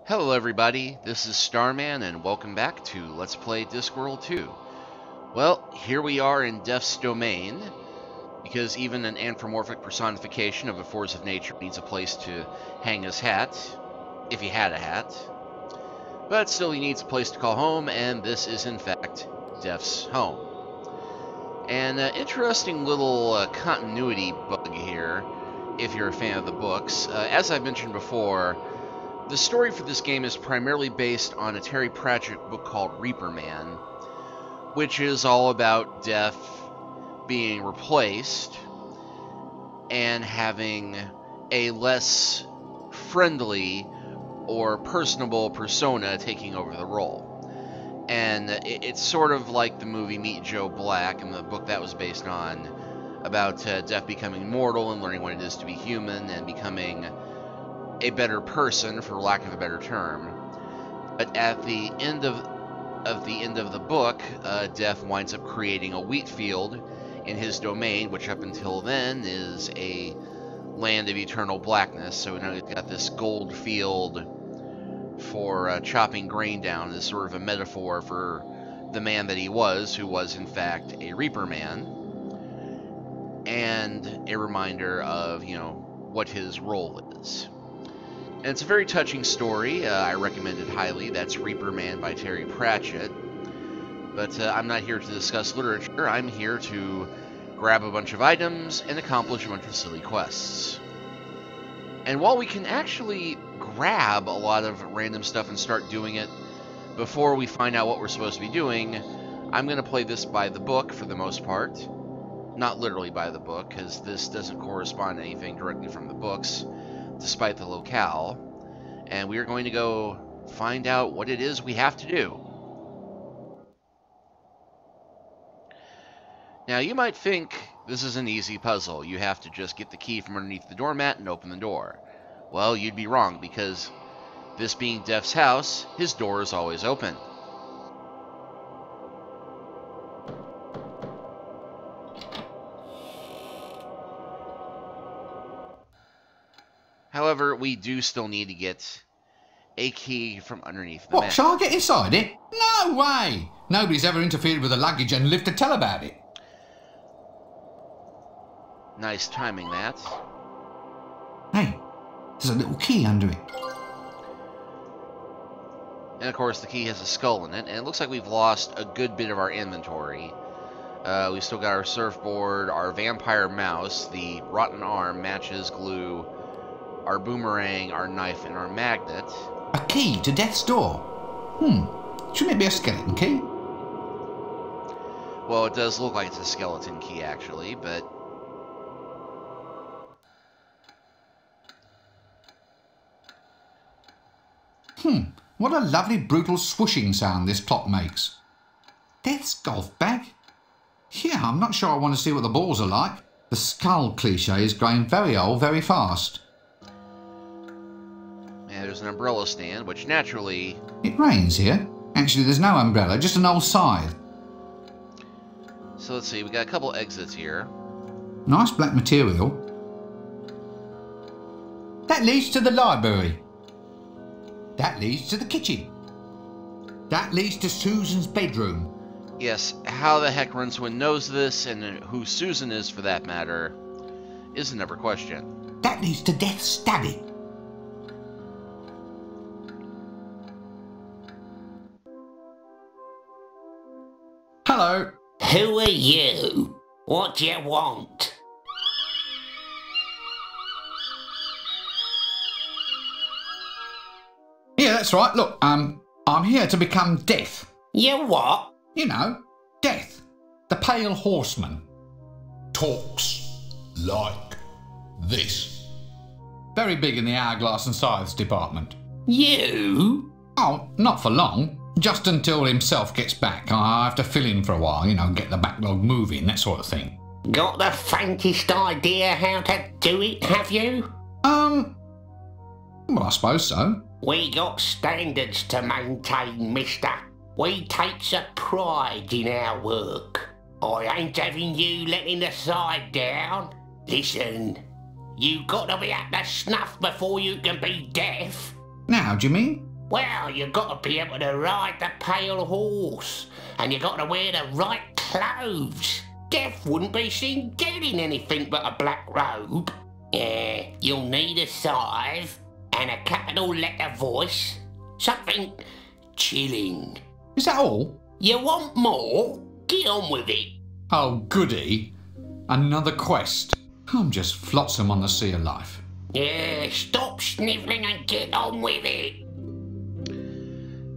Hello everybody, this is Starman and welcome back to Let's Play Discworld 2. Well, here we are in Death's domain, because even an anthropomorphic personification of a force of nature needs a place to hang his hat, if he had a hat. But still he needs a place to call home, and this is in fact Death's home. And interesting little continuity bug here, if you're a fan of the books. As I've mentioned before, the story for this game is primarily based on a Terry Pratchett book called Reaper Man, which is all about Death being replaced and having a less friendly or personable persona taking over the role. And it's sort of like the movie Meet Joe Black and the book that was based on, about Death becoming mortal and learning what it is to be human and becoming a better person, for lack of a better term. But at the end of the book, Death winds up creating a wheat field in his domain, which up until then is a land of eternal blackness. So now he's got this gold field for chopping grain down, as sort of a metaphor for the man that he was, who was in fact a Reaper Man, and a reminder of, what his role is. And it's a very touching story. I recommend it highly. That's Reaper Man by Terry Pratchett. But I'm not here to discuss literature. I'm here to grab a bunch of items and accomplish a bunch of silly quests. And while we can actually grab a lot of random stuff and start doing it before we find out what we're supposed to be doing, I'm going to play this by the book for the most part. Not literally by the book, because this doesn't correspond to anything directly from the books, despite the locale, and we are going to go find out what it is we have to do. Now, you might think this is an easy puzzle. You have to just get the key from underneath the doormat and open the door. Well, you'd be wrong, because this being Death's house, his door is always open. However, we do still need to get a key from underneath the mat. Shall I get inside it? No way! Nobody's ever interfered with the luggage and lived to tell about it. Nice timing, that. Hey, there's a little key under it. And of course, the key has a skull in it, and it looks like we've lost a good bit of our inventory. We've still got our surfboard, our vampire mouse, the rotten arm, matches, glue, our boomerang, our knife, and our magnet. A key to Death's door? Shouldn't it be a skeleton key? Well, it does look like it's a skeleton key, actually, but... What a lovely brutal swooshing sound this clock makes. Death's golf bag? Yeah, I'm not sure I want to see what the balls are like. The skull cliché is growing very old very fast. There's an umbrella stand, which naturally... It rains here. Actually, there's no umbrella, just an old scythe. So let's see, we got a couple exits here. Nice black material. That leads to the library. That leads to the kitchen. That leads to Susan's bedroom. Yes, how the heck Rincewind knows this, and who Susan is for that matter, is another question. That leads to Death's study. Hello. Who are you? What do you want? Yeah, that's right. Look, I'm here to become Death. You what? You know, Death, the Pale Horseman. Talks like this. Very big in the hourglass and scythes department. You? Oh, not for long. Just until himself gets back. I have to fill in for a while, get the backlog moving, that sort of thing. Got the faintest idea how to do it, have you? Well, I suppose so. We got standards to maintain, mister. We takes a pride in our work. I ain't having you letting the side down. Listen, you got to be at the snuff before you can be deaf. Now, do you mean? Well, you got to be able to ride the pale horse, and you got to wear the right clothes. Death wouldn't be seen dead in anything but a black robe. Yeah, you'll need a scythe and a capital letter voice. Something chilling. Is that all? You want more? Get on with it. Oh, goody. Another quest. I'm just flotsam on the sea of life. Yeah, stop snivelling and get on with it.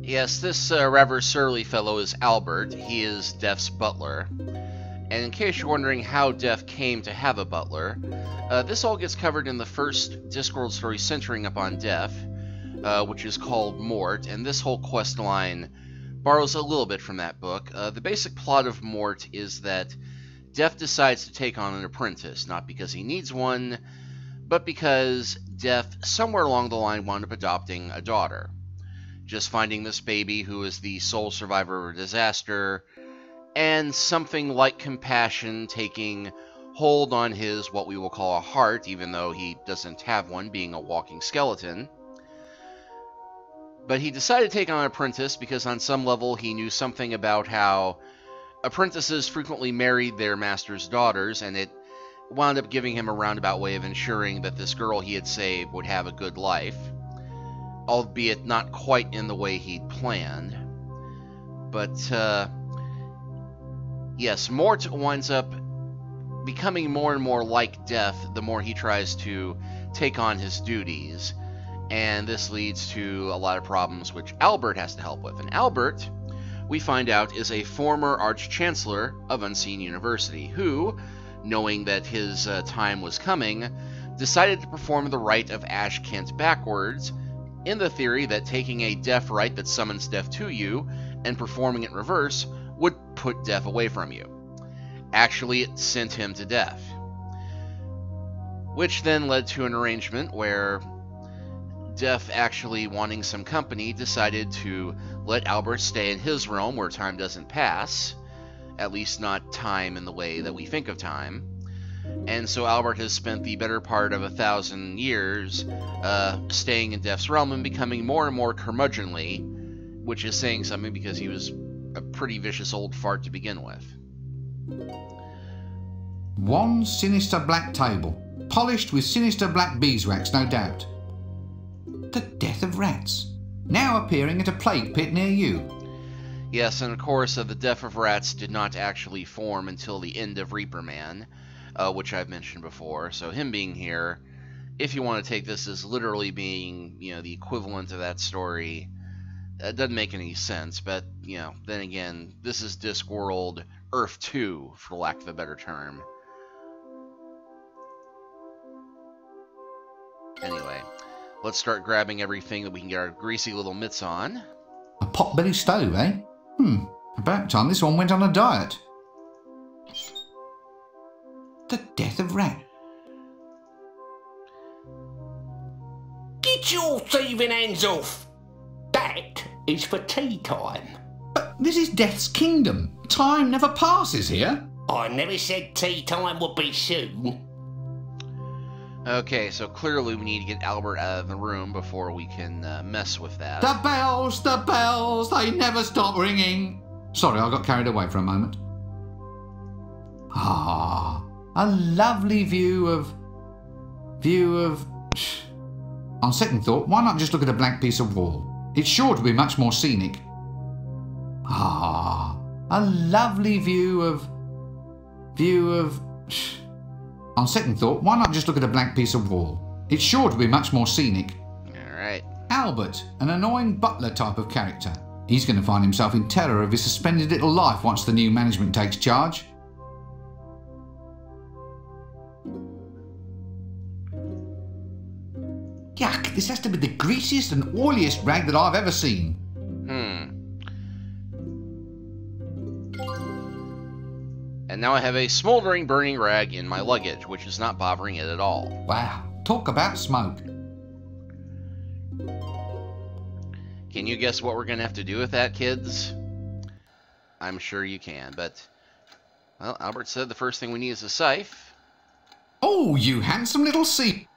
Yes, this rather surly fellow is Albert. He is Death's butler. And in case you're wondering how Death came to have a butler, this all gets covered in the first Discworld story centering upon Death, which is called Mort, and this whole quest line borrows a little bit from that book. The basic plot of Mort is that Death decides to take on an apprentice, not because he needs one, but because Death, somewhere along the line, wound up adopting a daughter. Just finding this baby, who is the sole survivor of a disaster, and something like compassion taking hold on his, what we will call a heart, even though he doesn't have one, being a walking skeleton. But he decided to take on an apprentice because on some level he knew something about how apprentices frequently married their master's daughters, and it wound up giving him a roundabout way of ensuring that this girl he had saved would have a good life, albeit not quite in the way he'd planned. But, yes, Mort winds up becoming more and more like Death the more he tries to take on his duties, and this leads to a lot of problems which Albert has to help with. And Albert, we find out, is a former Arch-Chancellor of Unseen University, who, knowing that his time was coming, decided to perform the rite of Ash Kent backwards, in the theory that taking a death rite that summons death to you and performing it in reverse would put death away from you. Actually, it sent him to death. Which then led to an arrangement where Death, actually wanting some company, decided to let Albert stay in his realm where time doesn't pass, at least not time in the way that we think of time. And so Albert has spent the better part of 1,000 years staying in Death's realm and becoming more and more curmudgeonly, which is saying something because he was a pretty vicious old fart to begin with. One sinister black table, polished with sinister black beeswax, no doubt. The death of rats, now appearing at a plague pit near you. Yes, and of course, the death of rats did not actually form until the end of Reaper Man, which I've mentioned before. So him being here, if you want to take this as literally being, the equivalent of that story, it doesn't make any sense. But, then again, this is Discworld Earth 2, for lack of a better term. Anyway, let's start grabbing everything that we can get our greasy little mitts on. A pot-belly stove, eh? About time this one went on a diet. The death of rat. Get your thieving hands off! That is for tea time. But this is Death's kingdom. Time never passes here. I never said tea time would be soon. Okay, so clearly we need to get Albert out of the room before we can mess with that. The bells, they never stop ringing. Sorry, I got carried away for a moment. Ah, a lovely view of... On second thought, why not just look at a blank piece of wall? It's sure to be much more scenic. Ah, a lovely view of... On second thought, why not just look at a blank piece of wall? It's sure to be much more scenic. Alright. Albert, an annoying butler type of character. He's going to find himself in terror of his suspended little life once the new management takes charge. Yuck, this has to be the greasiest and oiliest rag that I've ever seen. And now I have a smoldering, burning rag in my luggage, which is not bothering it at all. Wow, talk about smoke. Can you guess what we're going to have to do with that, kids? I'm sure you can, but... Well, Albert said the first thing we need is a scythe. Oh, you handsome little sea...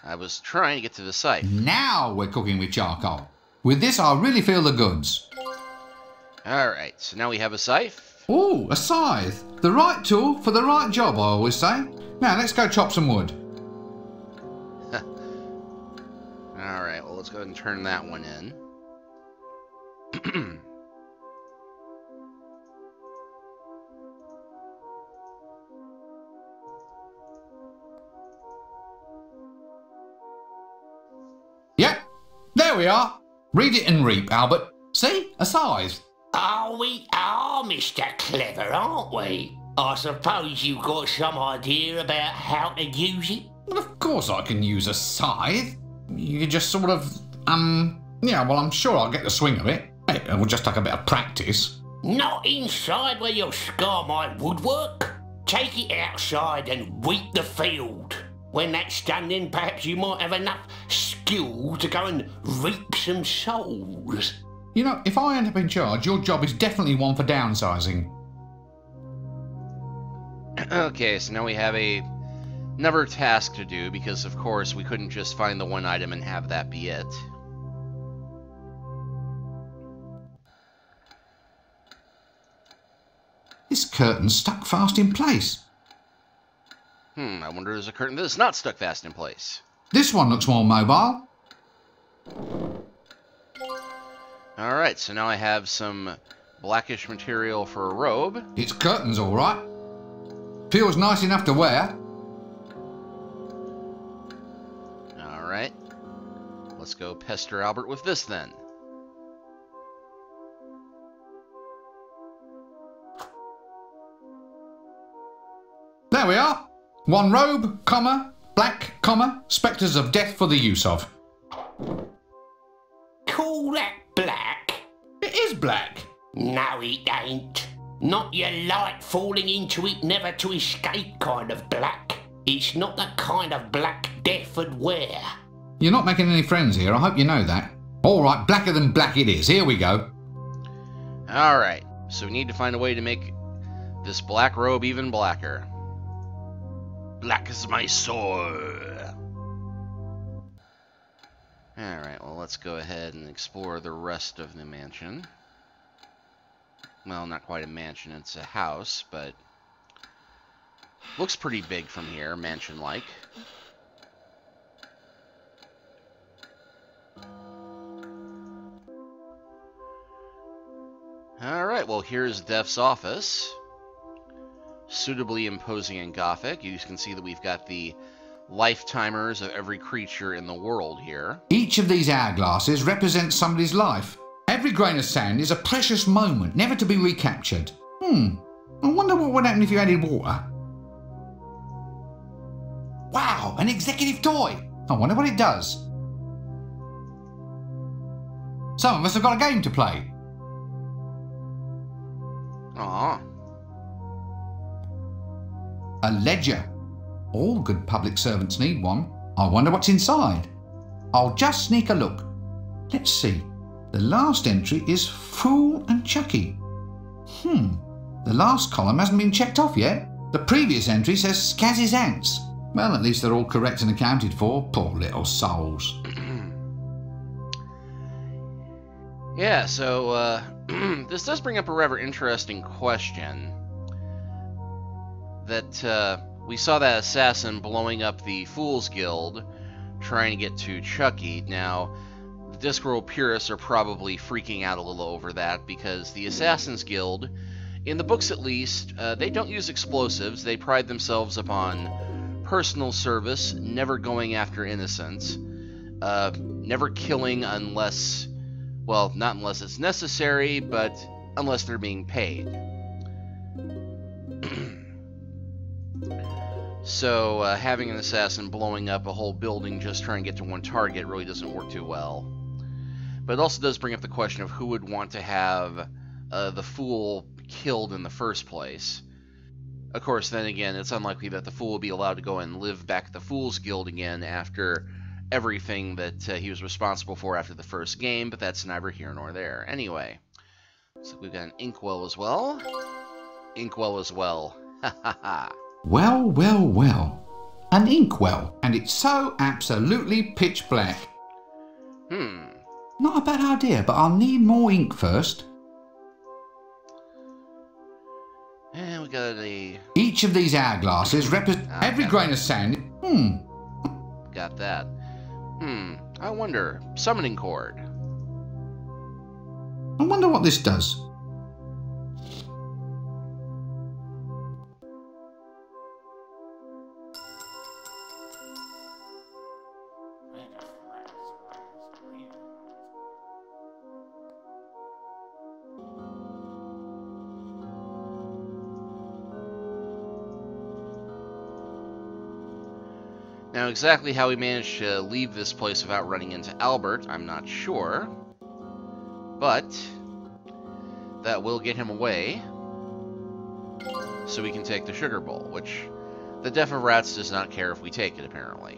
I was trying to get to the scythe. Now we're cooking with charcoal. With this, I really feel the goods. Alright, so now we have a scythe. Ooh, a scythe. The right tool for the right job, I always say. Now, let's go chop some wood. Alright, well, let's go ahead and turn that one in. Yep, there we are. Read it and reap, Albert. See? A scythe. Oh, we are, Mr. Clever, aren't we? I suppose you've got some idea about how to use it? Well, of course I can use a scythe. You just sort of, yeah, well, I'm sure I'll get the swing of it. It will just take a bit of practice. Not inside where you'll scar my woodwork. Take it outside and weed the field. When that's done, then perhaps you might have enough skill to go and reap some souls. You know, if I end up in charge, your job is definitely one for downsizing. Okay, so now we have another task to do, because of course we couldn't just find the one item and have that be it. This curtain's stuck fast in place. I wonder if there's a curtain that's not stuck fast in place. This one looks more mobile. Alright, so now I have some blackish material for a robe. It's curtains, all right. Feels nice enough to wear. Alright. Let's go pester Albert with this then. There we are. One robe, comma, black, comma, spectres of death for the use of. Call that black? It is black. No, it ain't. Not your light falling into it never to escape kind of black. It's not the kind of black death would wear. You're not making any friends here, I hope you know that. All right, blacker than black it is. Here we go. Alright, so we need to find a way to make this black robe even blacker. Black as my soul. Alright, well, let's go ahead and explore the rest of the mansion. Well, not quite a mansion, it's a house, but looks pretty big from here, mansion-like. Alright, well, here's Def's office. Suitably imposing and gothic. You can see that we've got the lifetimers of every creature in the world here. Each of these hourglasses represents somebody's life. Every grain of sand is a precious moment, never to be recaptured. I wonder what would happen if you added water. Wow, an executive toy! I wonder what it does. Some of us have got a game to play. Aww. A ledger. All good public servants need one. I wonder what's inside. I'll just sneak a look. Let's see. The last entry is Fool and Chucky. The last column hasn't been checked off yet. The previous entry says Scazzy's ants. Well, at least they're all correct and accounted for. Poor little souls. Yeah, so, this does bring up a rather interesting question. That, we saw that assassin blowing up the Fool's Guild, trying to get to Chucky. Now, the Discworld purists are probably freaking out a little over that, because the Assassin's Guild, in the books at least, they don't use explosives. They pride themselves upon personal service, never going after innocents, never killing unless, well, not unless it's necessary, but unless they're being paid. So, having an assassin blowing up a whole building just trying to get to one target really doesn't work too well. But it also does bring up the question of who would want to have the Fool killed in the first place. Of course, then again, it's unlikely that the Fool will be allowed to go and live back at the Fool's Guild again after everything that he was responsible for after the first game, but that's neither here nor there. Anyway, so we've got an inkwell as well. Inkwell as well. Ha ha ha. Well, well, well. An inkwell, and it's so absolutely pitch black. Not a bad idea, but I'll need more ink first. And we got a... Each of these hourglasses represents every grain of sand. Got that. I wonder. Summoning cord. I wonder what this does. Now, exactly how we managed to leave this place without running into Albert, I'm not sure. But that will get him away, so we can take the sugar bowl, which the Deaf of Rats does not care if we take it, apparently.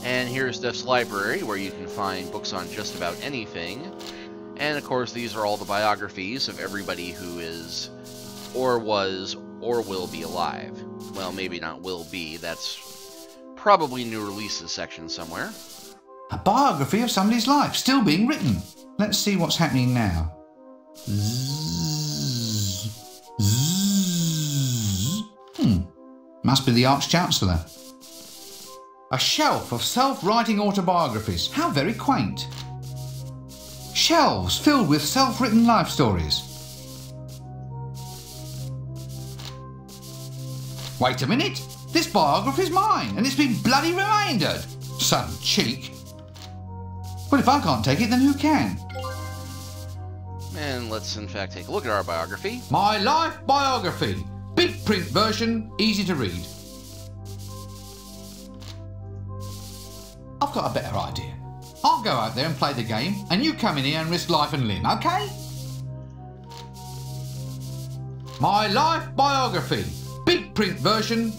And here's Deaf's library, where you can find books on just about anything. And of course, these are all the biographies of everybody who is, or was, or will be alive. Well, maybe not will be, that's probably new releases section somewhere. A biography of somebody's life, still being written. Let's see what's happening now. Zzz. Zzz. Must be the Arch-Chancellor. A shelf of self-writing autobiographies. How very quaint. Shelves filled with self-written life stories. Wait a minute, this biography's mine, and it's been bloody remaindered. Some cheek. Well, if I can't take it, then who can? And let's in fact take a look at our biography. My life biography. Big print version, easy to read. I've got a better idea. I'll go out there and play the game, and you come in here and risk life and limb, okay? My life biography. Big print version.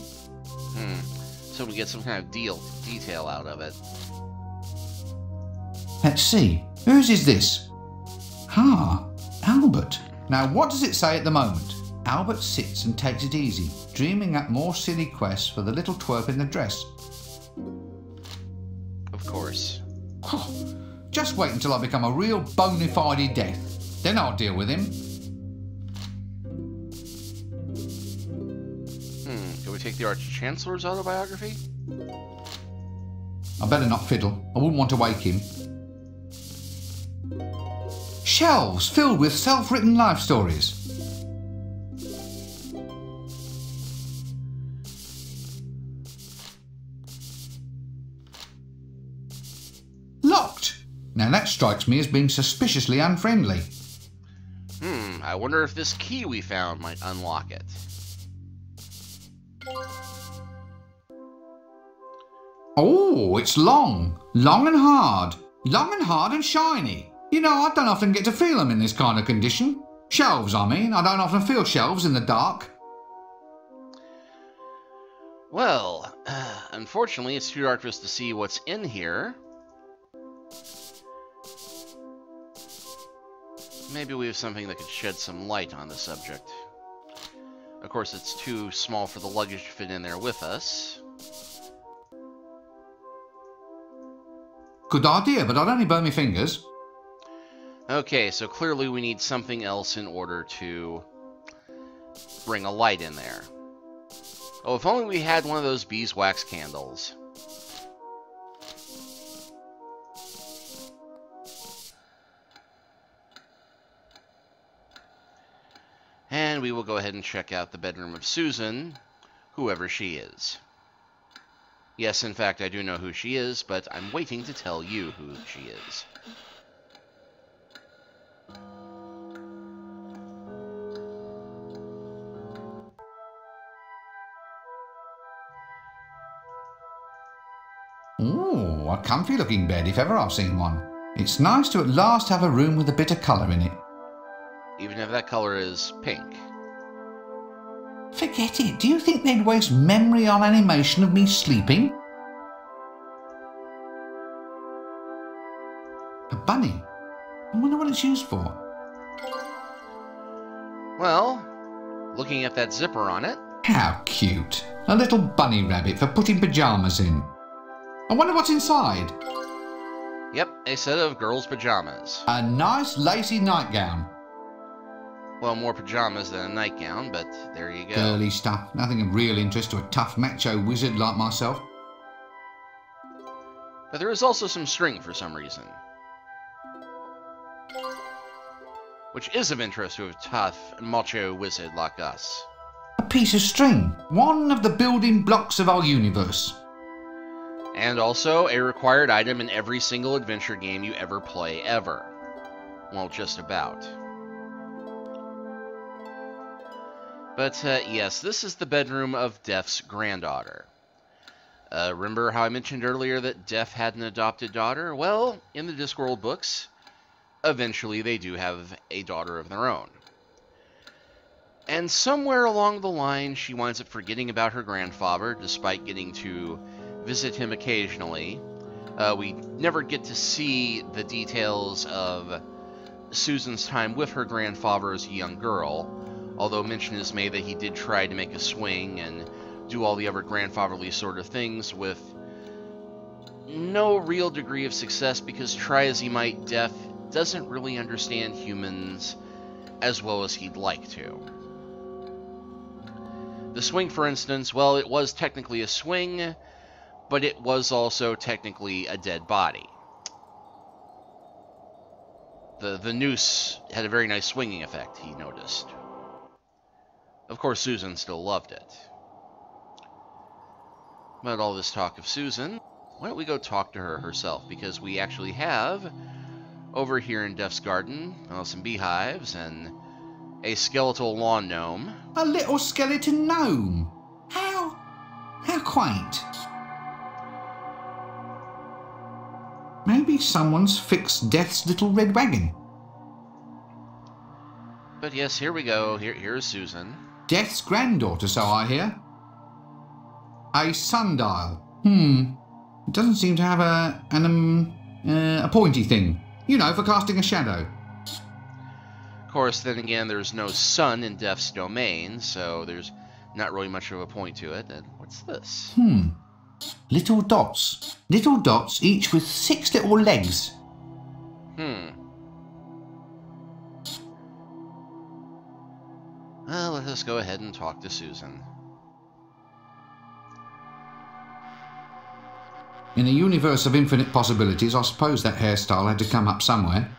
So we get some kind of detail out of it. Let's see. Whose is this? Albert. Now, what does it say at the moment? Albert sits and takes it easy, dreaming up more silly quests for the little twerp in the dress. Of course. Just wait until I become a real bona fide death. Then I'll deal with him. Can we take the Arch-Chancellor's autobiography? I better not fiddle. I wouldn't want to wake him. Shelves filled with self-written life stories. Locked. Now that strikes me as being suspiciously unfriendly. I wonder if this key we found might unlock it. Oh, it's long. Long and hard. Long and hard and shiny. You know, I don't often get to feel them in this kind of condition. Shelves, I mean. I don't often feel shelves in the dark. Well, unfortunately, it's too dark for us to see what's in here. Maybe we have something that could shed some light on the subject. Of course, it's too small for the luggage to fit in there with us. Good idea, but I'd only burn my fingers. Okay, so clearly we need something else in order to bring a light in there. Oh, if only we had one of those beeswax candles. And we will go ahead and check out the bedroom of Susan, whoever she is. Yes, in fact, I do know who she is, but I'm waiting to tell you who she is. Ooh, a comfy looking bed if ever I've seen one. It's nice to at last have a room with a bit of colour in it. Even if that color is pink. Forget it. Do you think they'd waste memory on animation of me sleeping? A bunny. I wonder what it's used for. Well, looking at that zipper on it, How cute. A little bunny rabbit for putting pyjamas in. I wonder what's inside. Yep, a set of girls' pajamas. A nice lacy nightgown. Well, more pajamas than a nightgown, but there you go. Girly stuff. Nothing of real interest to a tough macho wizard like myself. But there is also some string for some reason. Which is of interest to a tough macho wizard like us. A piece of string. One of the building blocks of our universe. And also a required item in every single adventure game you ever play ever. Well, just about. But yes, this is the bedroom of Def's granddaughter. Remember how I mentioned earlier that Def had an adopted daughter? Well, in the Discworld books, eventually they do have a daughter of their own. And somewhere along the line, she winds up forgetting about her grandfather, despite getting to visit him occasionally. We never get to see the details of Susan's time with her grandfather as a young girl, although mention is made that he did try to make a swing and do all the other grandfatherly sort of things with no real degree of success, because try as he might, Def doesn't really understand humans as well as he'd like to. The swing, for instance, well, it was technically a swing, but it was also technically a dead body. The noose had a very nice swinging effect, he noticed. Of course, Susan still loved it. About all this talk of Susan, why don't we go talk to her herself? Because we actually have, over here in Def's garden, some beehives and a skeletal lawn gnome. A little skeleton gnome. How quaint. Maybe someone's fixed Death's little red wagon. But yes, here we go. Here's Susan. Death's granddaughter, so I hear. A sundial. It doesn't seem to have a pointy thing. You know, for casting a shadow. Of course, then again, there's no sun in Def's domain, so there's not really much of a point to it. And what's this? Little dots. Little dots, each with 6 little legs. Well, let us go ahead and talk to Susan. In a universe of infinite possibilities, I suppose that hairstyle had to come up somewhere.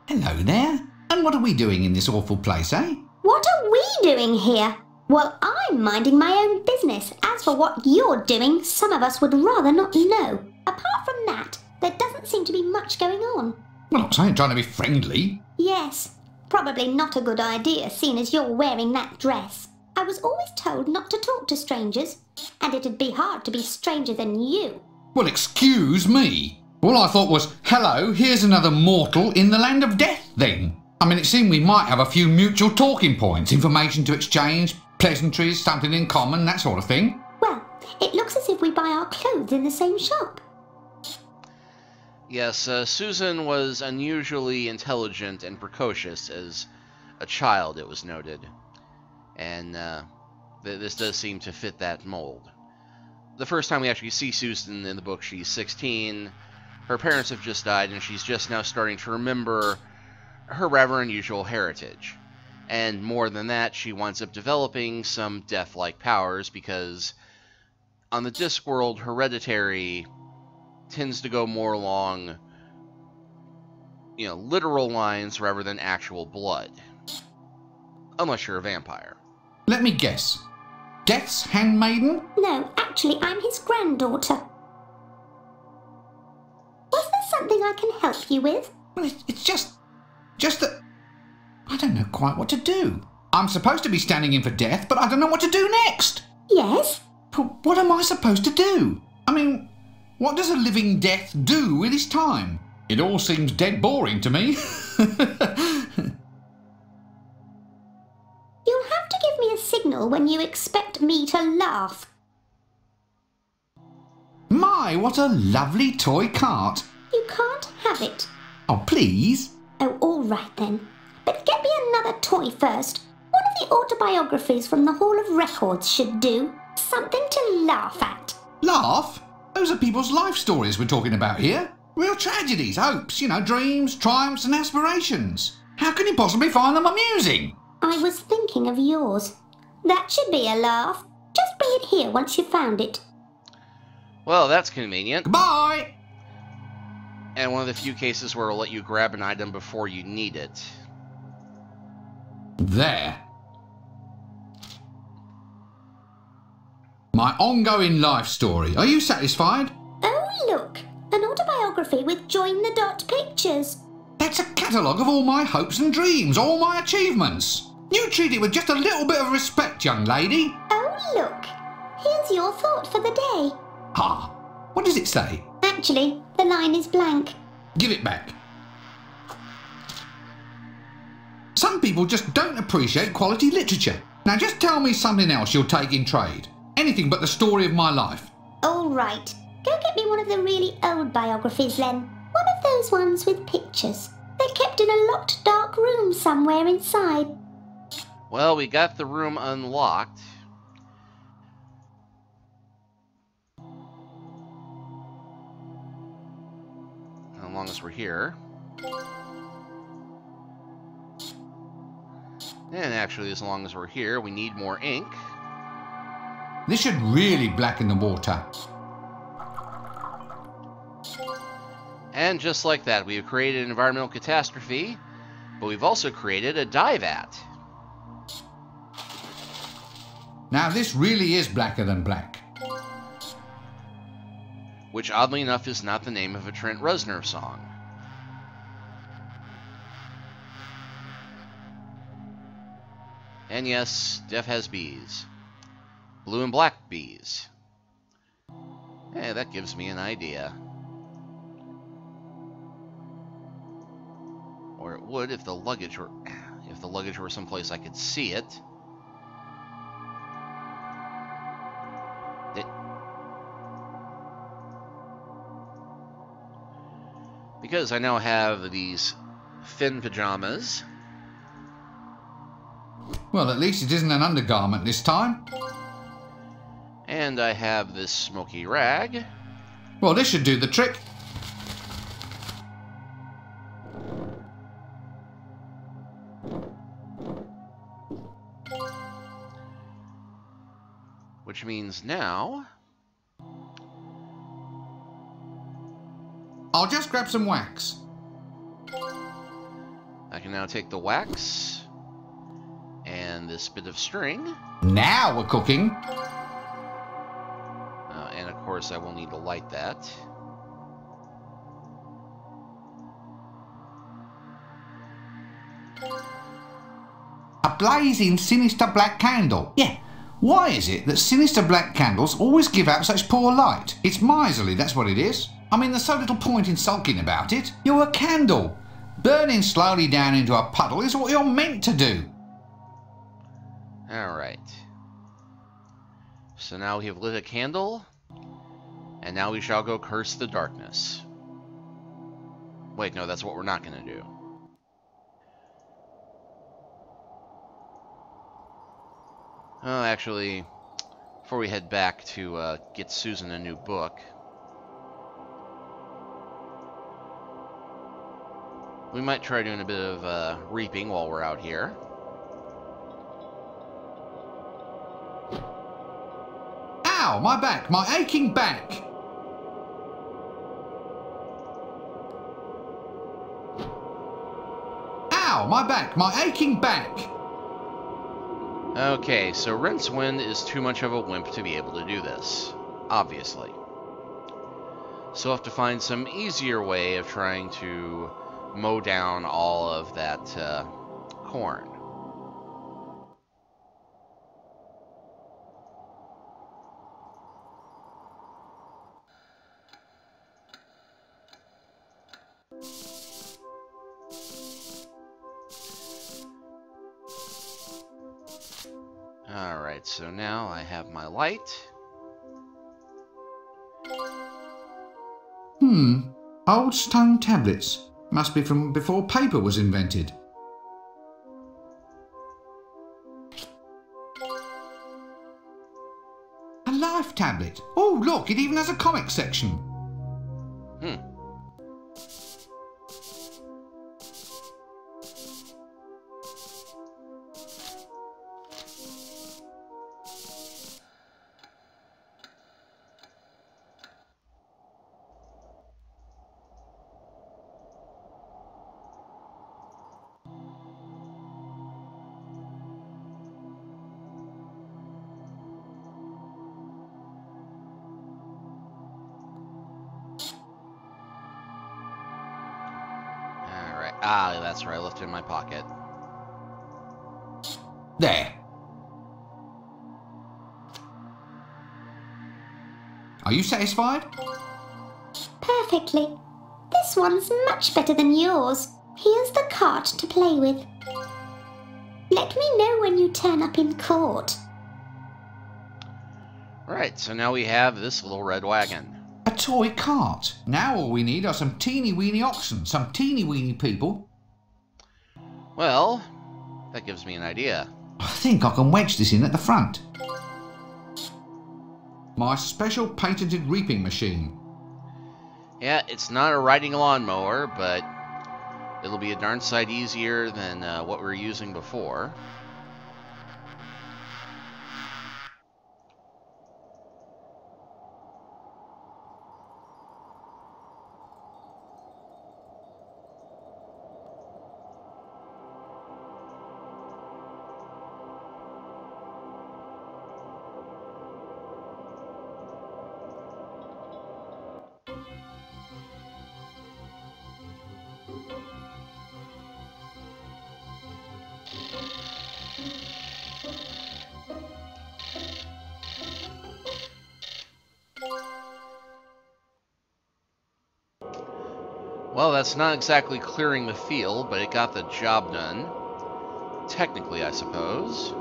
Hello there. And what are we doing in this awful place, eh? What are we doing here? Well, I'm minding my own business. As for what you're doing, some of us would rather not know. Apart from that, there doesn't seem to be much going on. Well, I ain't trying to be friendly. Yes, probably not a good idea, seeing as you're wearing that dress. I was always told not to talk to strangers, and it'd be hard to be stranger than you. Well, excuse me. All I thought was, hello, here's another mortal in the land of death, then. I mean, it seemed we might have a few mutual talking points, information to exchange, pleasantries, something in common, that sort of thing. Well, it looks as if we buy our clothes in the same shop. Yes, Susan was unusually intelligent and precocious as a child, it was noted. And this does seem to fit that mold. The first time we actually see Susan in the book, she's 16. Her parents have just died, and she's just now starting to remember her rather unusual heritage. And more than that, she winds up developing some death-like powers, because on the Discworld, hereditary tends to go more along, literal lines rather than actual blood. Unless you're a vampire. Let me guess. Death's handmaiden? No, actually, I'm his granddaughter. Was there something I can help you with? Well, it's just that I don't know quite what to do. I'm supposed to be standing in for Death, but I don't know what to do next. Yes? But what am I supposed to do? I mean, what does a living Death do with his time? It all seems dead boring to me. You'll have to give me a signal when you expect me to laugh. My, what a lovely toy cart. You can't have it. Oh, please. Oh, all right then. But get me another toy first. One of of the autobiographies from the Hall of Records should do. Something to laugh at. Laugh? Those are people's life stories we're talking about here. Real tragedies, hopes, dreams, triumphs and aspirations. How can you possibly find them amusing? I was thinking of yours. That should be a laugh. Just bring it here once you've found it. Well, that's convenient. Goodbye! And one of the few cases where it'll let you grab an item before you need it. There. My ongoing life story. Are you satisfied? Oh, look. An autobiography with join the dot pictures. That's a catalogue of all my hopes and dreams, all my achievements. You treat it with just a little bit of respect, young lady. Oh, look. Here's your thought for the day. Ah, what does it say? Actually, the line is blank. Give it back. Some people just don't appreciate quality literature. Now just tell me something else you'll take in trade. Anything but the story of my life. All right. Go get me one of the really old biographies, then. One of those ones with pictures. They're kept in a locked, dark room somewhere inside. Well, we got the room unlocked. As long as we're here. And actually, as long as we're here, we need more ink. This should really blacken the water. And just like that, we have created an environmental catastrophe, but we've also created a dye vat. Now this really is blacker than black. Which, oddly enough, is not the name of a Trent Reznor song. And yes, Def has bees. Blue and black bees. Eh, that gives me an idea. Or it would if the luggage were someplace I could see it. Because I now have these thin pajamas. Well, at least it isn't an undergarment this time. And I have this smoky rag. Well, this should do the trick. Which means now... I'll just grab some wax. I can now take the wax and this bit of string. Now we're cooking. And of course I will need to light that. A blazing sinister black candle. Yeah. Why is it that sinister black candles always give out such poor light? It's miserly, that's what it is. I mean, there's so little point in sulking about it. You're a candle. Burning slowly down into a puddle is what you're meant to do. Alright. So now we have lit a candle, and now we shall go curse the darkness. Wait, no, that's what we're not going to do. Oh, actually, before we head back to get Susan a new book, we might try doing a bit of reaping while we're out here. Ow, my back, my aching back. Ow, my back, my aching back. Okay, so Rincewind is too much of a wimp to be able to do this, obviously. So we'll have to find some easier way of trying to mow down all of that corn. Alright, so now I have my light. Old stone tablets. Must be from before paper was invented. life tablet. Oh, look, it even has a comic section. Hmm. Alright. Ah, that's right. I left it in my pocket. There. Are you satisfied? Perfectly. This one's much better than yours. Here's the cart to play with. Let me know when you turn up in court. Right, so now we have this little red wagon. A toy cart. Now all we need are some teeny-weeny oxen, some teeny-weeny people. Well, that gives me an idea. I think I can wedge this in at the front. My special patented reaping machine. Yeah, it's not a riding lawnmower, but it'll be a darn sight easier than what we were using before. Well, that's not exactly clearing the field, but it got the job done. Technically, I suppose.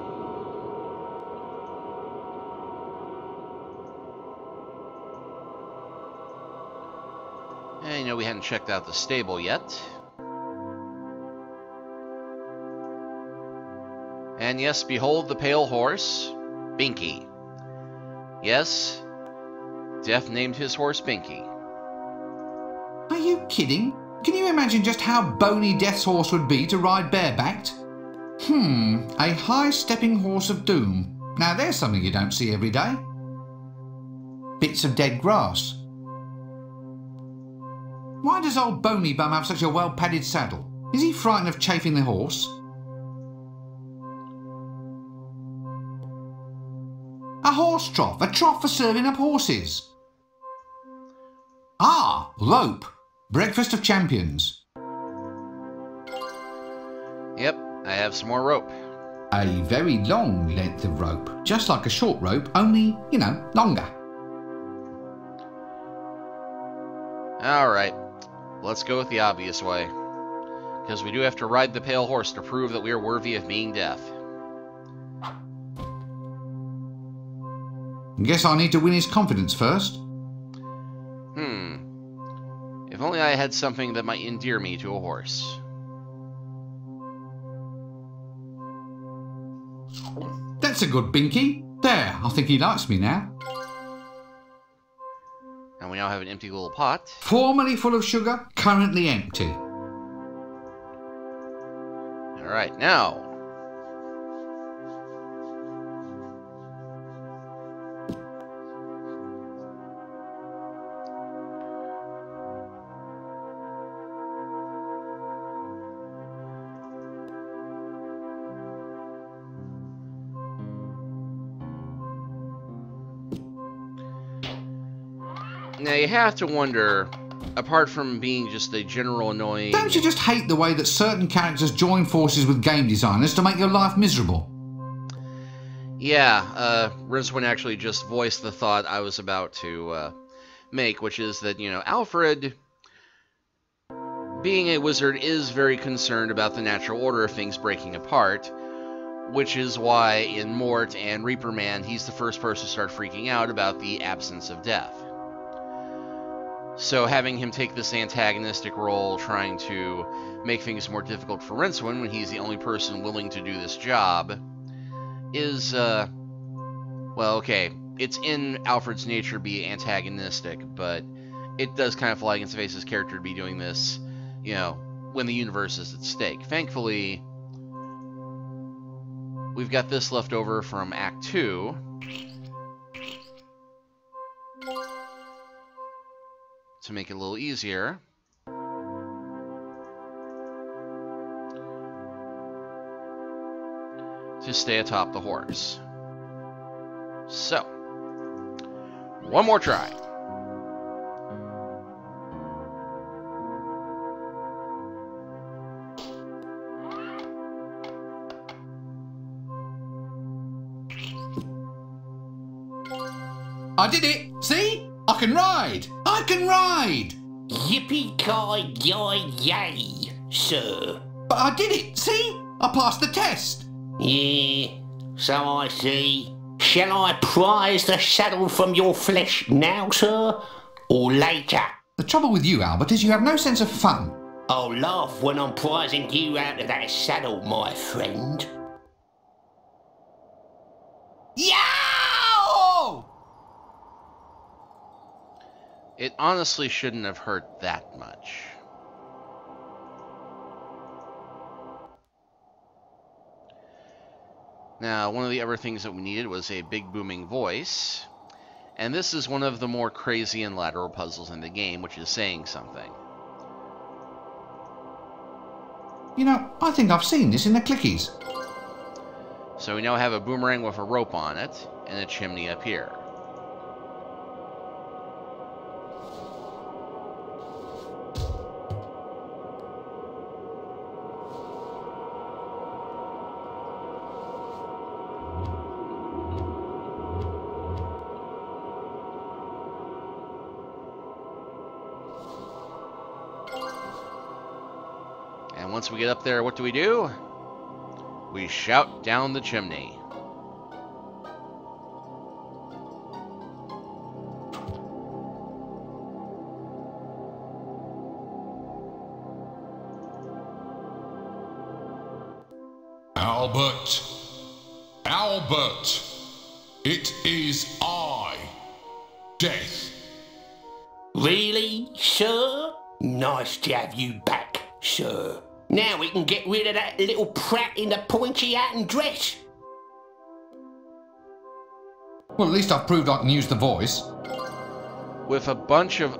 And, you know, we hadn't checked out the stable yet. And yes, behold the pale horse, Binky. Yes, Death named his horse Binky. Are you kidding? Can you imagine just how bony Death's horse would be to ride barebacked? A high-stepping horse of doom. Now there's something you don't see every day. Bits of dead grass. Why does old Bony Bum have such a well-padded saddle? Is he frightened of chafing the horse? A horse trough, a trough for serving up horses. Ah, rope. Breakfast of champions. Yep, I have some more rope. A very long length of rope, just like a short rope, only, you know, longer. Alright, let's go with the obvious way. Because we do have to ride the pale horse to prove that we are worthy of being Death. Guess I need to win his confidence first. If only I had something that might endear me to a horse. That's a good Binky. There, I think he likes me now. And we now have an empty little pot. Formerly full of sugar, currently empty. Alright, now. Now you have to wonder, apart from being just a general annoying... Don't you just hate the way that certain characters join forces with game designers to make your life miserable? Yeah, Rincewind actually just voiced the thought I was about to make, which is that, you know, Alfred, being a wizard, is very concerned about the natural order of things breaking apart, which is why in Mort and Reaper Man, he's the first person to start freaking out about the absence of death. So having him take this antagonistic role, trying to make things more difficult for Rincewind when he's the only person willing to do this job, is, well, okay, it's in Alfred's nature to be antagonistic, but it does kind of fly against the face of his character to be doing this, you know, when the universe is at stake. Thankfully, we've got this left over from Act 2. To make it a little easier. To stay atop the horse. So, one more try. I did it! See? I can ride! I can ride! Yippee-ki-yay, sir. But I did it! See? I passed the test! Yeah, so I see. Shall I prize the saddle from your flesh now, sir? Or later? The trouble with you, Albert, is you have no sense of fun. I'll laugh when I'm prizing you out of that saddle, my friend. Yow! It honestly shouldn't have hurt that much. Now, one of the other things that we needed was a big booming voice. And this is one of the more crazy and lateral puzzles in the game, which is saying something. You know, I think I've seen this in the clickies. So we now have a boomerang with a rope on it, and a chimney up here. And once we get up there, what do? We shout down the chimney. Albert, Albert, it is I, Death. Really, sir? Nice to have you back, sir. Now we can get rid of that little prat in the pointy hat and dress. Well, at least I've proved I can use the voice. With a bunch of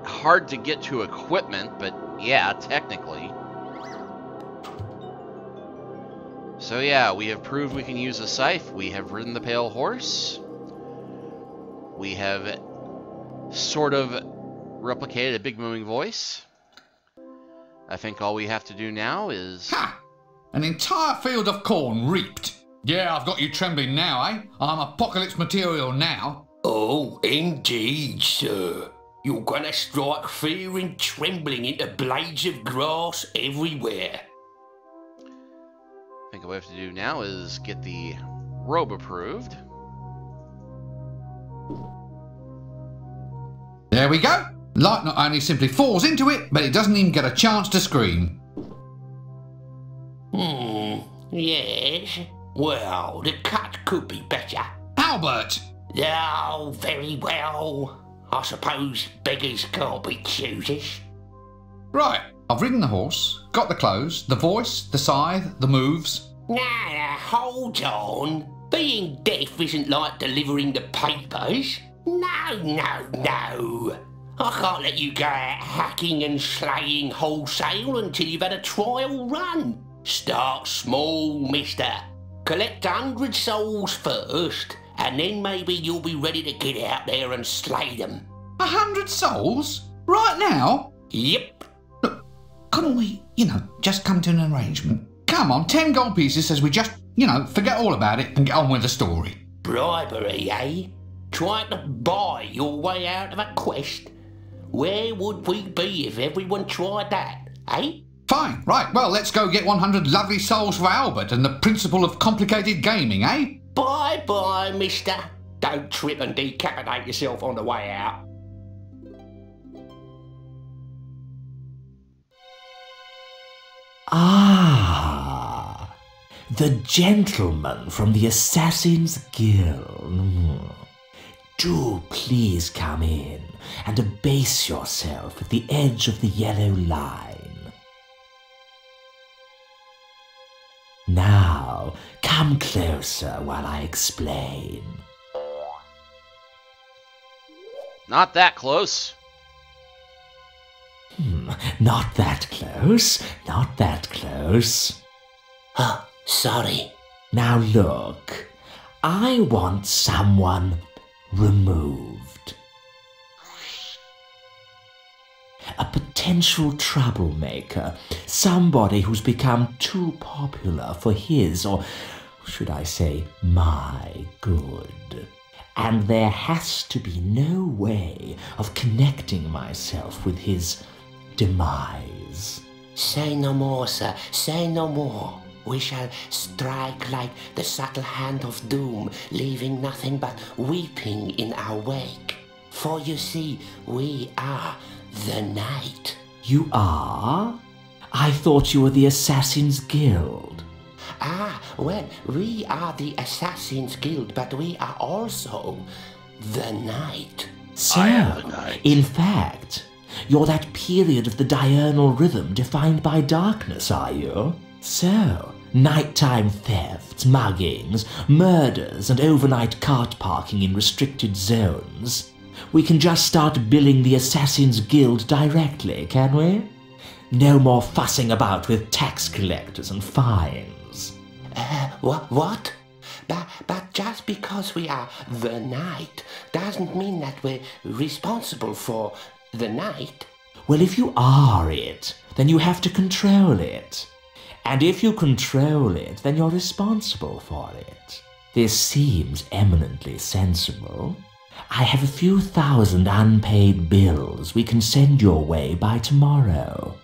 hard-to-get-to equipment, but yeah, technically. So yeah, we have proved we can use a scythe. We have ridden the pale horse. We have sort of replicated a big moving voice. I think all we have to do now is... Ha! An entire field of corn reaped. Yeah, I've got you trembling now, eh? I'm apocalypse material now. Oh, indeed, sir. You're gonna strike fear and trembling into blades of grass everywhere. I think all we have to do now is get the robe approved. There we go. Light not only simply falls into it, but it doesn't even get a chance to scream. Yes. Well, the cut could be better. Albert! Oh, very well. I suppose beggars can't be choosers. Right, I've ridden the horse, got the clothes, the voice, the scythe, the moves. Now, hold on. Being deaf isn't like delivering the papers. No. I can't let you go out hacking and slaying wholesale until you've had a trial run. Start small, mister. Collect 100 souls first, and then maybe you'll be ready to get out there and slay them. 100 souls? Right now? Yep. Look, couldn't we, just come to an arrangement? Come on, 10 gold pieces says we just, forget all about it and get on with the story. Bribery, eh? Trying to buy your way out of a quest? Where would we be if everyone tried that, eh? Fine, right, well, let's go get 100 lovely souls for Albert and the principle of complicated gaming, eh? Bye-bye, mister. Don't trip and decapitate yourself on the way out. Ah, the gentleman from the Assassin's Guild. Do please come in and abase yourself at the edge of the yellow line. Now, come closer while I explain. Not that close. Not that close, not that close. Oh, sorry. Now look, I want someone removed. A potential troublemaker, somebody who's become too popular for his, or should I say, my good. And there has to be no way of connecting myself with his demise. Say no more, sir, say no more. We shall strike like the subtle hand of doom, leaving nothing but weeping in our wake. For you see, we are the night. You are? I thought you were the Assassin's Guild. Ah, well, we are the Assassin's Guild, but we are also the night. So, I am the night. in fact, you're that period of the diurnal rhythm defined by darkness, are you? So, nighttime thefts, muggings, murders, and overnight cart parking in restricted zones. We can just start billing the Assassin's Guild directly, can we? No more fussing about with tax collectors and fines. What? But just because we are the night doesn't mean that we're responsible for the night. Well, if you are it, then you have to control it. And if you control it, then you're responsible for it. This seems eminently sensible. I have a few thousand unpaid bills we can send your way by tomorrow.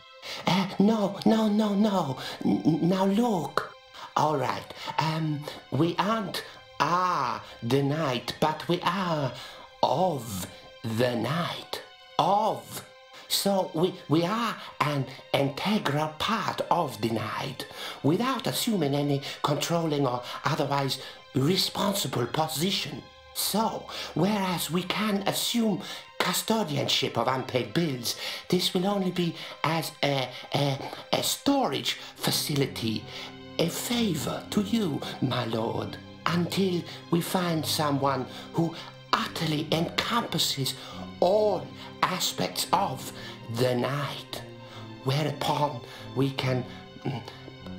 No. Now look. All right. We aren't the night, but we are of the night. Of. So we are an integral part of the night, without assuming any controlling or otherwise responsible position. So, whereas we can assume custodianship of unpaid bills, this will only be as a storage facility, a favor to you, my lord, until we find someone who utterly encompasses all aspects of the night, whereupon we can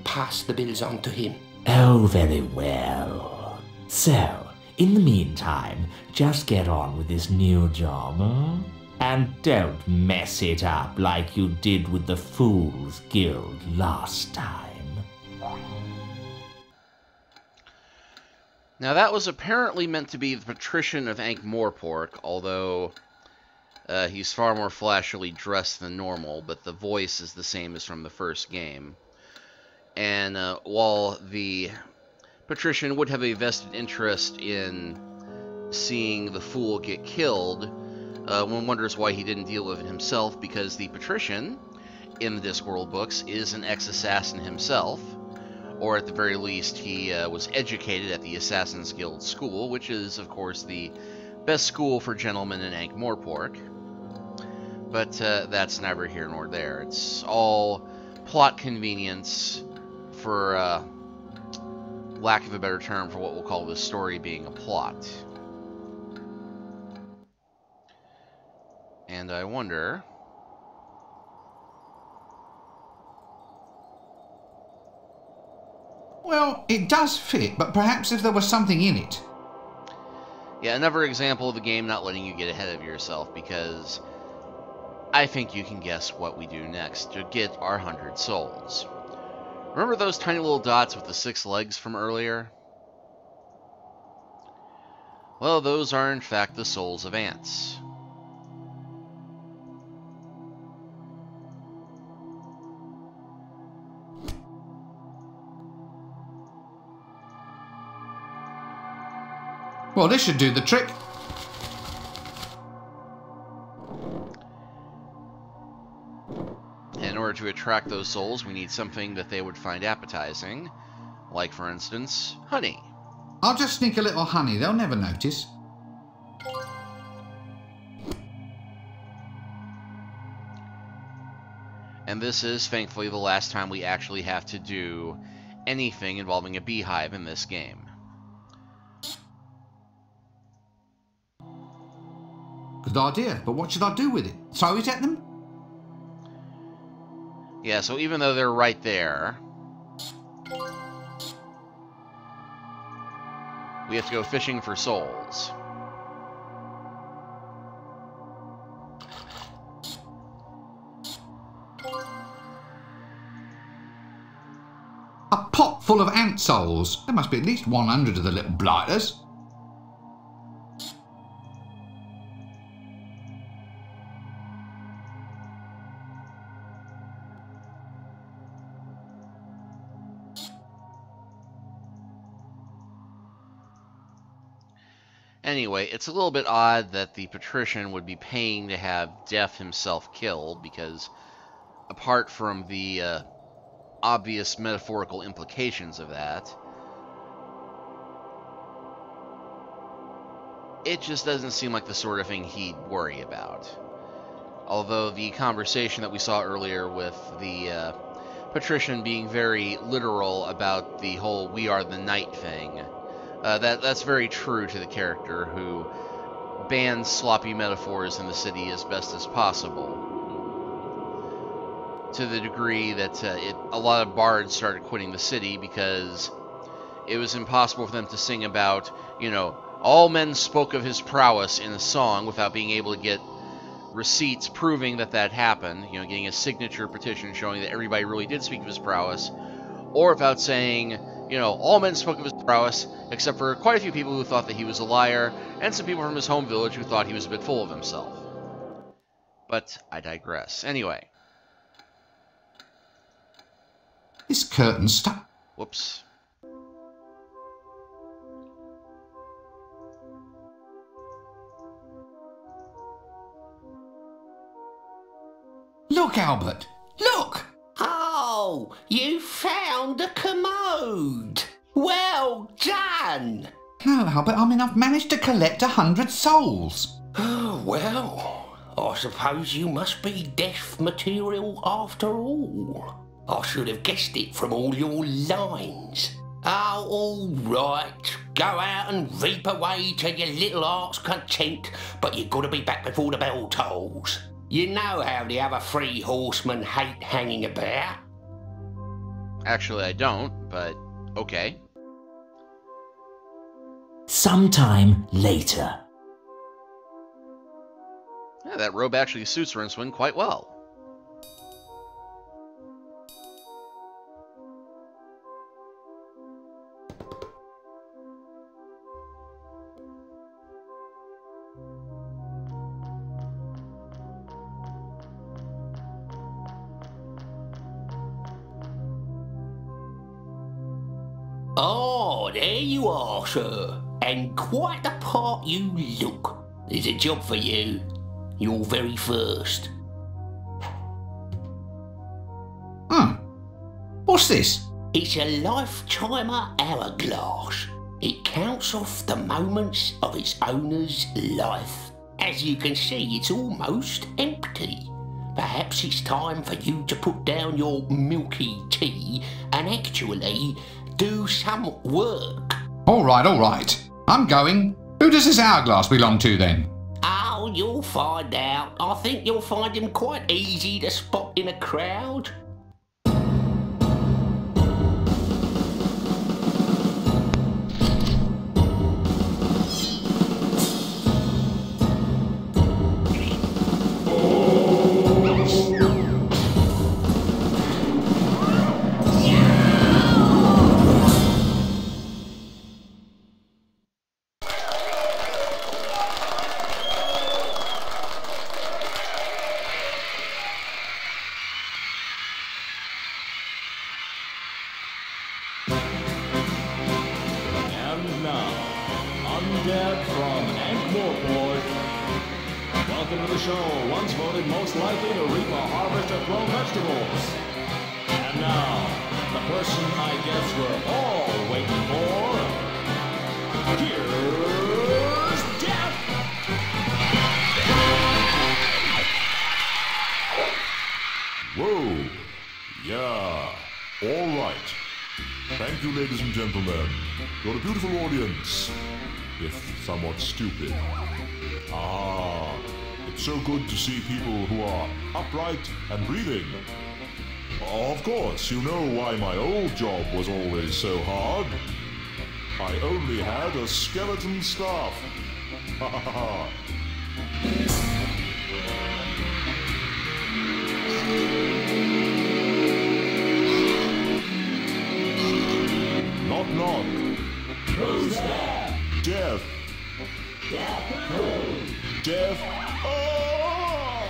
pass the bills on to him. Oh, very well. So, in the meantime, just get on with this new job, huh? And don't mess it up like you did with the Fool's Guild last time. Now that was apparently meant to be the patrician of Ankh-Morpork, although he's far more flashily dressed than normal, but the voice is the same as from the first game. And while the patrician would have a vested interest in seeing the fool get killed, one wonders why he didn't deal with it himself, because the patrician in the Discworld books is an ex-assassin himself, or at the very least he was educated at the Assassin's Guild School, which is of course the best school for gentlemen in Ankh-Morpork. But that's neither here nor there. It's all plot convenience for lack of a better term for what we'll call this story being a plot. And I wonder... Well, it does fit, but perhaps if there was something in it. Yeah, another example of the game not letting you get ahead of yourself, because I think you can guess what we do next to get our 100 souls. Remember those tiny little dots with the 6 legs from earlier? Well, those are in fact the souls of ants. Well, this should do the trick. In order to attract those souls, we need something that they would find appetizing, like, for instance, honey. I'll just sneak a little honey, they'll never notice. And this is, thankfully, the last time we actually have to do anything involving a beehive in this game. Good idea, but what should I do with it? Throw it at them? Yeah, so even though they're right there, we have to go fishing for souls. A pot full of ant souls. There must be at least 100 of the little blighters. Anyway, it's a little bit odd that the patrician would be paying to have Death himself killed, because apart from the obvious metaphorical implications of that, it just doesn't seem like the sort of thing he'd worry about. Although the conversation that we saw earlier with the patrician being very literal about the whole "we are the night" thing, that's very true to the character, who bans sloppy metaphors in the city as best as possible. To the degree that a lot of bards started quitting the city because it was impossible for them to sing about, you know, all men spoke of his prowess in a song without being able to get receipts proving that that happened, you know, getting a signature petition showing that everybody really did speak of his prowess, or without saying, you know, all men spoke of his prowess, except for quite a few people who thought that he was a liar, and some people from his home village who thought he was a bit full of himself. But I digress. Anyway. This curtain's stuck. Whoops. Look, Albert! Look! Oh, you found a commode! Well done! No, Albert, I mean, I've managed to collect 100 souls. Oh, well, I suppose you must be death material after all. I should have guessed it from all your lines. Oh, all right. Go out and reap away to your little heart's content, but you've got to be back before the bell tolls. You know how the other 3 horsemen hate hanging about. Actually, I don't, but okay. Sometime later. Yeah, that robe actually suits Rincewind quite well. Oh, there you are, sir. And quite the part you look. There's a job for you. Your very first. What's this? It's a life-timer hourglass. It counts off the moments of its owner's life. As you can see, it's almost empty. Perhaps it's time for you to put down your milky tea and actually do some work. All right. I'm going. Who does this hourglass belong to, then? Oh, you'll find out. I think you'll find him quite easy to spot in a crowd. Undead from Ankh-Morport. Welcome to the show, once voted most likely to reap a harvest of grown vegetables. And now, the person I guess we're all waiting for. Here's Death! Whoa! you, ladies and gentlemen. You're a beautiful audience, if somewhat stupid. Ah, it's so good to see people who are upright and breathing. Of course, you know why my old job was always so hard. I only had a skeleton staff. Ha ha ha. Knock knock. Who's there? Death. Death who? Death. Oh!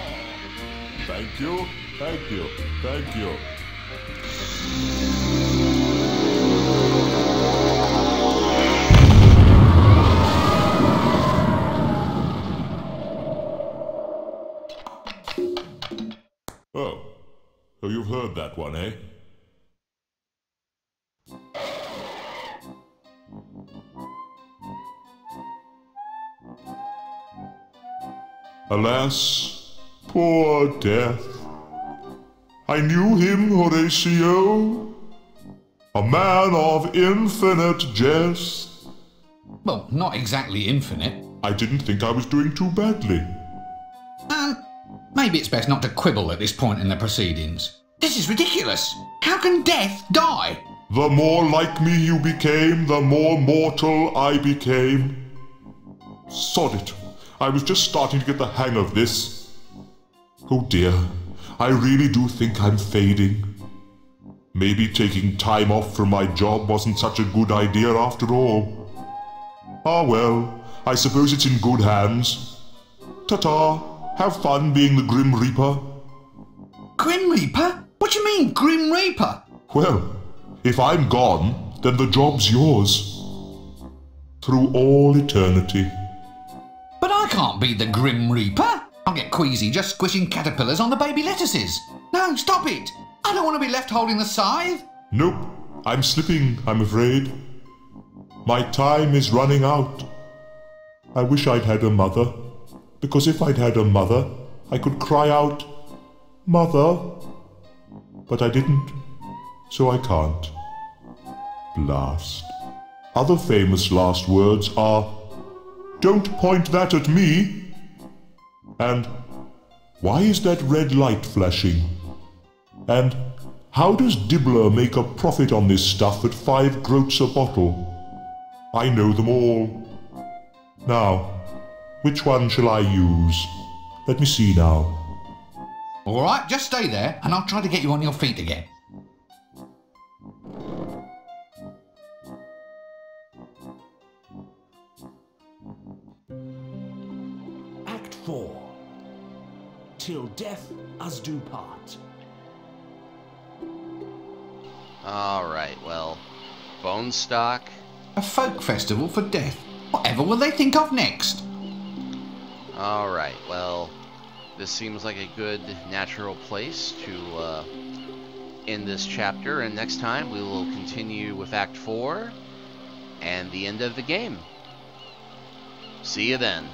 Thank you. Thank you. Thank you. Oh. So you've heard that one, eh? Alas, poor Death. I knew him, Horatio, a man of infinite jest. Well, not exactly infinite. I didn't think I was doing too badly. Maybe it's best not to quibble at this point in the proceedings. This is ridiculous. How can Death die? The more like me you became, the more mortal I became. Sod it. I was just starting to get the hang of this. Oh dear, I really do think I'm fading. Maybe taking time off from my job wasn't such a good idea after all. Ah well, I suppose it's in good hands. Ta-ta, have fun being the Grim Reaper. Grim Reaper? What do you mean, Grim Reaper? Well, if I'm gone, then the job's yours. Through all eternity. But I can't be the Grim Reaper. I'll get queasy just squishing caterpillars on the baby lettuces. No, stop it. I don't want to be left holding the scythe. Nope, I'm slipping, I'm afraid. My time is running out. I wish I'd had a mother, because if I'd had a mother, I could cry out, Mother. But I didn't, so I can't. Blast. Other famous last words are, Don't point that at me. And, Why is that red light flashing? And, How does Dibbler make a profit on this stuff at 5 groats a bottle? I know them all. Now, which one shall I use? Let me see now. All right, just stay there and I'll try to get you on your feet again. Act 4. Till death us do part. Alright, well, bone stock. A folk festival for Death. Whatever will they think of next? Alright, well, this seems like a good natural place to end this chapter, and next time we will continue with Act 4 and the end of the game. See you then.